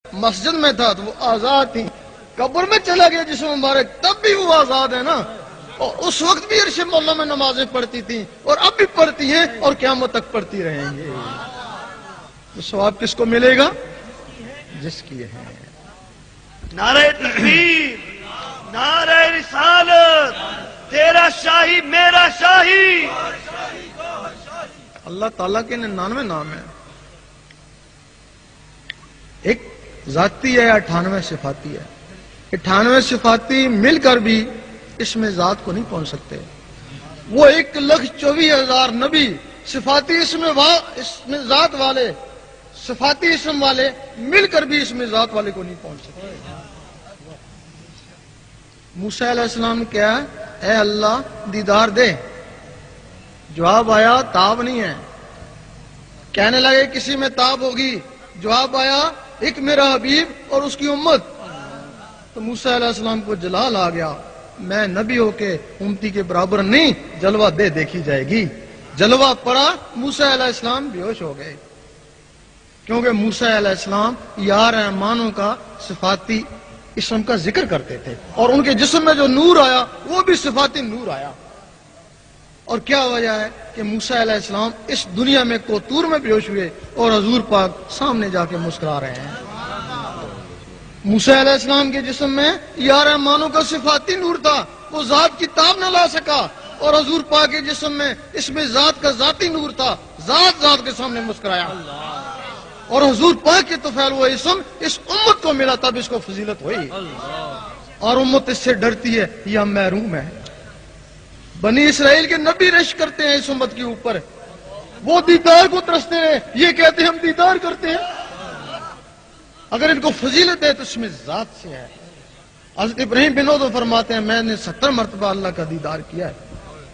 مسجد میں تھا تو وہ آزاد تھی، قبر میں چلا گیا جسم مبارک تب بھی وہ آزاد ہے نا، اور اس وقت بھی عرش مولا میں نمازیں پڑھتی تھیں اور اب بھی پڑھتی ہیں اور قیامت تک پڑھتی رہیں گے۔ تو ثواب کس کو ملے گا؟ جس کی ہے۔ نعرہ تکبیر، نعرہ رسالت، تیرا شاہی میرا شاہی۔ اللہ تعالیٰ کے 99 نام ہیں، ایک ذاتی ہے، 98 صفاتی ہے۔ 98 صفاتی مل کر بھی اس میں ذات کو نہیں پہنچ سکتے۔ وہ 1,24,000 نبی صفاتی اس میں ذات والے، صفاتی اسم والے مل کر بھی اس میں ذات والے کو نہیں پہنچ سکتے۔ موسیٰ علیہ السلام کیا ہے؟ اے اللہ دیدار دے، جواب آیا تاب نہیں ہے۔ کہنے لگے کسی میں تاب ہوگی، جواب آیا ایک میرا حبیب اور اس کی امت۔ تو موسیٰ علیہ السلام کو جلال آ گیا، میں نبی ہو کے امتی کے برابر نہیں، جلوہ دے دیکھی جائے گی۔ جلوہ پڑا، موسیٰ علیہ السلام بے ہوش ہو گئے، کیونکہ موسیٰ علیہ السلام یا رحمانوں کا صفاتی اسم کا ذکر کرتے تھے، اور ان کے جسم میں جو نور آیا وہ بھی صفاتی نور آیا۔ اور کیا وجہ ہے کہ موسیٰ علیہ السلام اس دنیا میں کوتور میں بیہوش ہوئے اور حضور پاک سامنے جا کے مسکرا رہے ہیں۔ موسیٰ علیہ السلام کے جسم میں یا رحمانوں کا صفاتی نور تھا، وہ ذات کی تاب نہ لا سکا، اور حضور پاک کے جسم میں اس میں ذات کا ذاتی نور تھا، ذات کے سامنے مسکرایا۔ اور حضور پاک کے طفیل وہ اسم اس امت کو ملا، تب اس کو فضیلت ہوئی۔ اور امت اس سے ڈرتی ہے، یہ محروم ہے۔ بنی اسرائیل کے نبی رشک کرتے ہیں اس امت کے اوپر، وہ دیدار کو ترستے ہیں، یہ کہتے ہیں ہم دیدار کرتے ہیں۔ اگر ان کو فضیلت ہے تو اس میں ذات سے ہے۔ حضرت ابراہیم بن عوف فرماتے ہیں میں نے 70 مرتبہ اللہ کا دیدار کیا ہے۔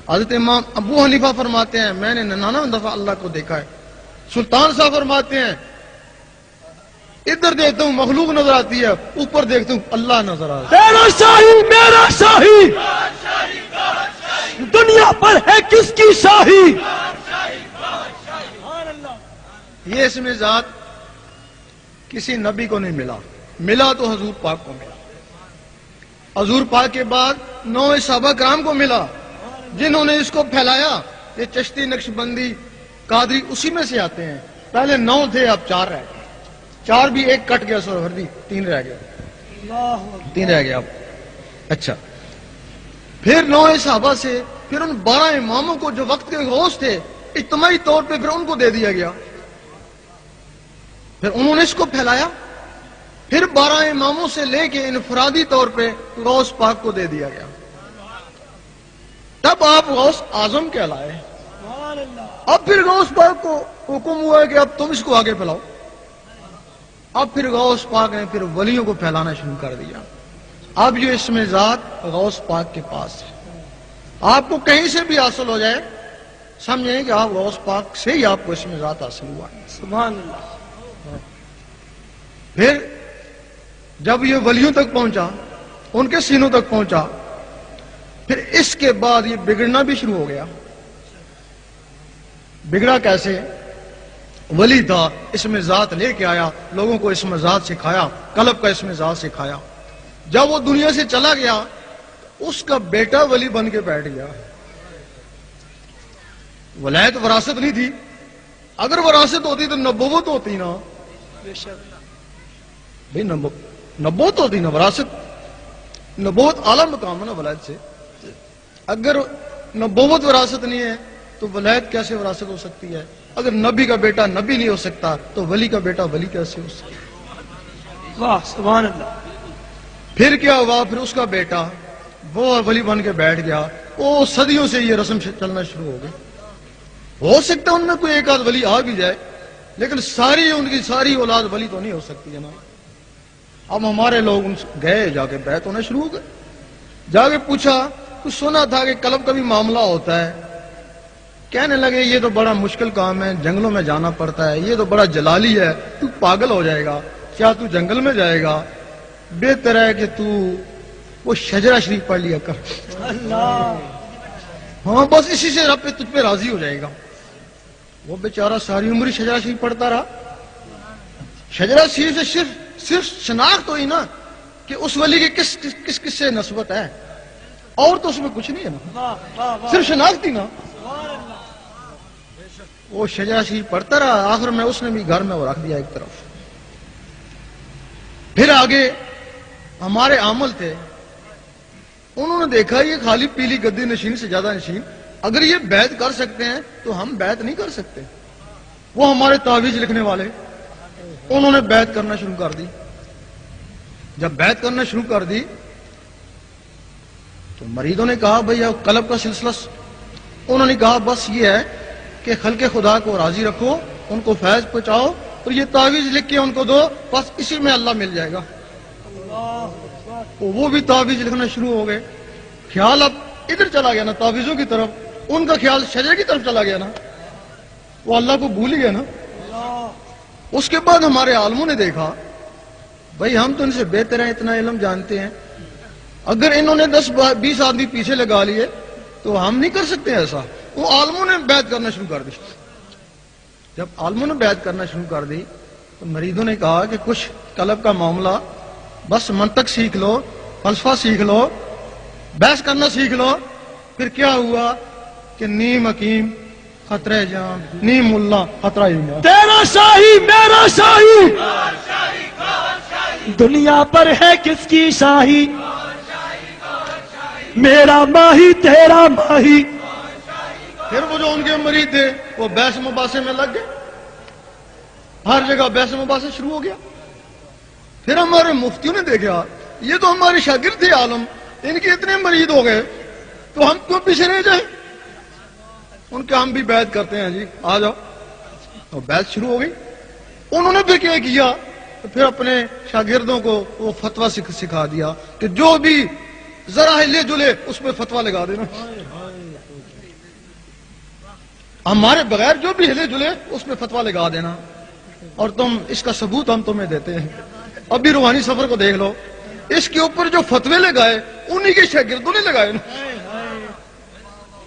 حضرت امام ابو حنیفہ فرماتے ہیں میں نے 99 دفعہ اللہ کو دیکھا ہے۔ سلطان صاحب فرماتے ہیں ادھر دیکھتا ہوں مخلوق نظر آتی ہے، اوپر دیکھتا ہوں اللہ نظر آتا ہے۔ تیرا شاہی میرا شاہی، دنیا پر ہے کس کی شاہی؟ یہ اس میں ذات کسی نبی کو نہیں ملا، ملا تو حضور پاک کو ملا۔ حضور پاک کے بعد 9 صحابہ کرام کو ملا جنہوں نے اس کو پھیلایا۔ یہ چشتی، نقشبندی، قادری اسی میں سے آتے ہیں۔ پہلے 9 تھے، اب 4 رہ گئے، 4 بھی ایک کٹ گیا، سروردی 3 رہ گیا، 3 رہ گیا اب۔ اچھا، پھر 9 صحابہ سے پھر ان 12 اماموں کو جو وقت کے غوث تھے اجتماعی طور پہ پھر ان کو دے دیا گیا، پھر انہوں نے اس کو پھیلایا۔ پھر 12 اماموں سے لے کے انفرادی طور پہ غوث پاک کو دے دیا گیا، تب آپ غوث اعظم کہلائے۔ اب پھر غوث پاک کو حکم ہوا ہے کہ اب تم اس کو آگے پھیلاؤ۔ اب پھر غوث پاک نے پھر ولیوں کو پھیلانا شروع کر دیا۔ اب جو اس میں ذات غوث پاک کے پاس ہے، آپ کو کہیں سے بھی حاصل ہو جائے سمجھیں کہ آپ غوث پاک سے ہی آپ کو اس میں ذات حاصل ہوا ہے۔ سبحان اللہ۔ پھر جب یہ ولیوں تک پہنچا، ان کے سینوں تک پہنچا، پھر اس کے بعد یہ بگڑنا بھی شروع ہو گیا۔ بگڑا کیسے؟ ولی تھا، اس میں ذات لے کے آیا، لوگوں کو اس میں ذات سکھایا، قلب کا اس میں ذات سکھایا۔ جب وہ دنیا سے چلا گیا اس کا بیٹا ولی بن کے بیٹھ گیا۔ ولایت وراثت نہیں تھی، اگر وراثت ہوتی تو نبوت ہوتی نا بھائی، نبوت ہوتی نا، وراثت، نبوت اعلیٰ مقام ہے نا ولایت سے۔ اگر نبوت وراثت نہیں ہے تو ولایت کیسے وراثت ہو سکتی ہے؟ اگر نبی کا بیٹا نبی نہیں ہو سکتا تو ولی کا بیٹا ولی کیسے ہو سکتا ہے؟ واہ سبحان اللہ۔ پھر کیا ہوا؟ پھر اس کا بیٹا وہ ولی بن کے بیٹھ گیا۔ وہ صدیوں سے یہ رسم چلنا شروع ہو گئی۔ ہو سکتا ہے ان میں کوئی ایک آدھ ولی آ بھی جائے، لیکن ساری ان کی ساری اولاد ولی تو نہیں ہو سکتی جناب۔ اب ہمارے لوگ گئے، جا کے بیعت ہونا شروع ہو گئے۔ جا کے پوچھا، کچھ سنا تھا کہ قلب کا بھی معاملہ ہوتا ہے۔ کہنے لگے یہ تو بڑا مشکل کام ہے، جنگلوں میں جانا پڑتا ہے، یہ تو بڑا جلالی ہے، تو پاگل ہو جائے گا، کیا تو جنگل میں جائے گا؟ بہتر ہے کہ تو وہ شجرہ شریف پڑھ لیا کر، اللہ، ہاں بس اسی سے رب تجھ پہ راضی ہو جائے گا۔ وہ بیچارہ ساری عمر شجرہ شریف پڑھتا رہا۔ شجرہ شریف سے صرف صرف شناخت ہوئی نا کہ اس ولی کی کس سے نسبت ہے، اور تو اس میں کچھ نہیں ہے نا، صرف شناخت تھی نا. وہ شجاع شریف پڑھتا رہا، آخر میں اس نے بھی گھر میں وہ رکھ دیا ایک طرف. پھر آگے ہمارے عامل تھے، انہوں نے دیکھا یہ خالی پیلی گدی نشین سے زیادہ نشین، اگر یہ بیعت کر سکتے ہیں تو ہم بیعت نہیں کر سکتے. وہ ہمارے تعویذ لکھنے والے، انہوں نے بیعت کرنا شروع کر دی. جب بیعت کرنا شروع کر دی تو مریدوں نے کہا بھئی اب قلب کا سلسلہ، انہوں نے کہا بس یہ ہے کہ خلق خدا کو راضی رکھو، ان کو فیض پہنچاؤ اور یہ تعویذ لکھ کے ان کو دو، بس اسی میں اللہ مل جائے گا. وہ بھی تعویذ لکھنا شروع ہو گئے. خیال اب ادھر چلا گیا نا تعویذوں کی طرف، ان کا خیال شجرے کی طرف چلا گیا نا، وہ اللہ کو بھول گیا نا. اس کے بعد ہمارے عالموں نے دیکھا بھئی ہم تو ان سے بہتر ہیں، اتنا علم جانتے ہیں، اگر انہوں نے 10-20 آدمی پیچھے لگا لیے تو ہم نہیں کر سکتے ایسا. وہ عالموں نے بیعت کرنا شروع کر دی. جب عالموں نے بیعت کرنا شروع کر دی تو مریدوں نے کہا کہ کچھ قلب کا معاملہ، بس منطق سیکھ لو، فلسفہ سیکھ لو، بحث کرنا سیکھ لو. پھر کیا ہوا کہ نیم حکیم خطرہ جان، نیم ملا خطرہ ایمان. تیرا شاہی میرا شاہی، دنیا پر ہے کس کی شاہی، میرا ماہی تیرا ماہی. پھر وہ جو ان کے مرید تھے وہ بحث مباحثے میں لگ گئے، ہر جگہ بحث مباحثہ شروع ہو گیا. پھر ہمارے مفتیوں نے دیکھا یہ تو ہمارے شاگرد تھے عالم، ان کے اتنے مرید ہو گئے تو ہم کیوں پیچھے رہ جائیں. ان کے ہم بھی بیعت کرتے ہیں جی، آ جاؤ. تو بیعت شروع ہو گئی. انہوں نے پھر کیا کیا، پھر اپنے شاگردوں کو وہ فتویٰ سکھا دیا کہ جو بھی ذرا ہلے جلے اس پہ فتویٰ لگا دینا، ہمارے بغیر جو بھی ہلے جلے اس میں فتویٰ لگا دینا، اور تم اس کا ثبوت ہم تمہیں دیتے ہیں. ابھی روحانی سفر کو دیکھ لو، اس کے اوپر جو فتوے لگائے انہی کے شاگردوں نے لگائے نا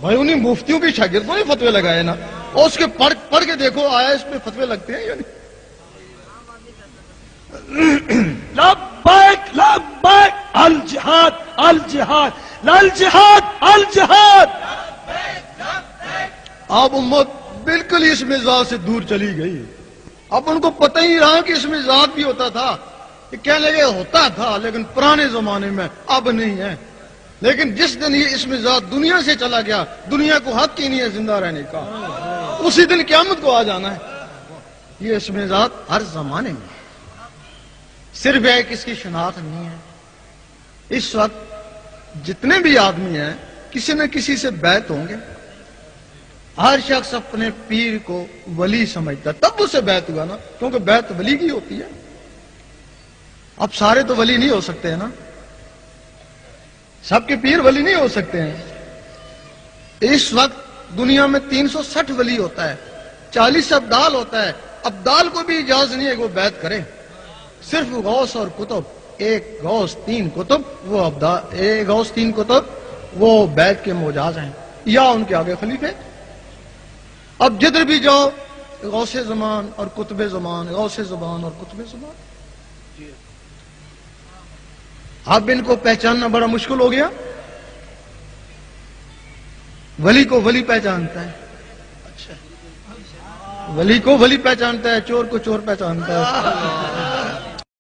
بھائی، انہی مفتیوں کے شاگردوں نے فتوے لگائے نا. اور اس کے پڑھ کے دیکھو آیا اس پہ فتوے لگتے ہیں یا نہیں. لبیک لبیک الجہاد الجہاد الجہاد الجہاد. اب امت بالکل اس مزاج سے دور چلی گئی. اب ان کو پتہ ہی رہا کہ اس میں ذات بھی ہوتا تھا، کہ کہنے لگے ہوتا تھا لیکن پرانے زمانے میں، اب نہیں ہے. لیکن جس دن یہ اس میں ذات دنیا سے چلا گیا، دنیا کو حق ہی نہیں ہے زندہ رہنے کا، اسی دن قیامت کو آ جانا ہے. یہ اس میں ذات ہر زمانے میں، صرف ہے کہ اس کی شناخت نہیں ہے. اس وقت جتنے بھی آدمی ہیں کسی نہ کسی سے بیعت ہوں گے. ہر شخص اپنے پیر کو ولی سمجھتا، تب اس سے بیعت ہوا نا، کیونکہ بیعت ولی کی ہوتی ہے. اب سارے تو ولی نہیں ہو سکتے ہیں نا، سب کے پیر ولی نہیں ہو سکتے ہیں. اس وقت دنیا میں 360 ولی ہوتا ہے، 40 ابدال ہوتا ہے. ابدال کو بھی اجازت نہیں ہے کہ وہ بیعت کریں. صرف غوث اور کتب، ایک غوث 3 کتب، وہ ابدال، ایک غوث 3 کتب وہ بیعت کے مجاز ہیں، یا ان کے آگے خلیفے. اب جدھر بھی جاؤ غوث زمان اور کتب زمان، غوث زمان اور کتب زمان. اب ان کو پہچاننا بڑا مشکل ہو گیا. ولی کو ولی پہچانتا ہے، ولی کو ولی پہچانتا ہے، چور کو چور پہچانتا ہے.